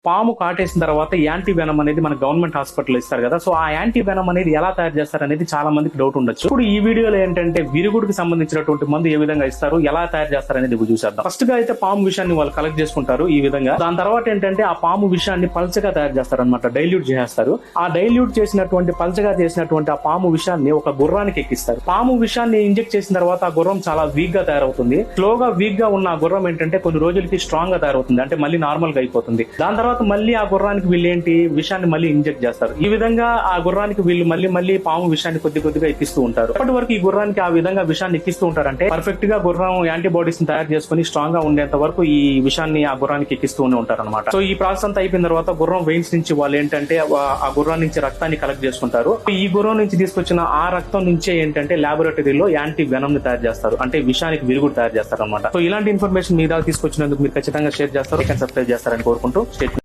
పాము కాటేసిన తర్వాత anti venom అనేది మన గవర్నమెంట్ హాస్పిటల్ ఇస్తారు కదా, సో ఆ యాంటీ వెనం అనేది ఎలా తయారు చేస్తారు అనేది చాలా మందికి డౌట్ ఉండొచ్చు. ఇప్పుడు ఈ వీడియోలో ఏంటంటే విరుగుడికి సంబంధించినటువంటి మందు ఏ విధంగా ఇస్తారు, ఎలా తయారు చేస్తారు అనేది చూసేద్దాం. ఫస్ట్ గా అయితే పాము విషయాన్ని వాళ్ళు కలెక్ట్ చేసుకుంటారు ఈ విధంగా. దాని తర్వాత ఏంటంటే ఆ పాము విషయాన్ని పల్చగా తయారు చేస్తారు అనమాట, డైల్యూట్ చేస్తారు. ఆ డైల్యూట్ చేసినటువంటి పల్చగా చేసినటువంటి ఆ పాము విషయాన్ని ఒక గుర్రానికి ఎక్కిస్తారు. పాము విషయాన్ని ఇంజెక్ట్ చేసిన తర్వాత ఆ గుర్రం చాలా వీక్ గా తయారవుతుంది. స్లోగా వీక్ గా ఉన్న ఆ గుర్రం ఏంటంటే కొన్ని రోజులకి స్ట్రాంగ్ గా తయారవుతుంది, అంటే మళ్ళీ నార్మల్ గా అయిపోతుంది. దాని తర్వాత మళ్ళీ ఆ గుర్రానికి వీళ్ళు ఏంటి విషయాన్ని మళ్ళీ ఇంజెక్ట్ చేస్తారు. ఈ విధంగా ఆ గుర్రానికి వీళ్ళు మళ్ళీ పాము విషయాన్ని కొద్దిగా ఎక్కిస్తూ ఉంటారు. అప్పటి వరకు ఈ గుర్రానికి ఆ విధంగా విషయాన్ని ఎక్కిస్తూ ఉంటారంటే పర్ఫెక్ట్ గా గుర్రం యాంటీబాడీస్ ని తయారు చేసుకుని స్ట్రాంగ్ గా ఉండేంత వరకు ఈ విషయాన్ని ఆ గుర్రానికి ఎక్కిస్తూనే ఉంటారు అనమాట. సో ఈ ప్రాసెస్ అంతా అయిపోయిన తర్వాత గుర్రం వెయిన్స్ నుంచి వాళ్ళు ఏంటంటే ఆ గుర్రం నుంచి రక్తాన్ని కలెక్ట్ చేసుకుంటారు. ఈ గుర్రం నుంచి తీసుకొచ్చిన ఆ రక్తం నుంచే ఏంటంటే లాబొరేటరీలో యాంటీ వెనం ని తయారు చేస్తారు, అంటే విషయానికి విరుగుడు తయారు చేస్తారు అనమాట. సో ఇలాంటి ఇన్ఫర్మేషన్ మీ దాకా తీసుకొచ్చినందుకు మీరు ఖచ్చితంగా షేర్ చేస్తారు, సబ్స్క్రైబ్ చేస్తారని కోరుకుంటూ స్టేట్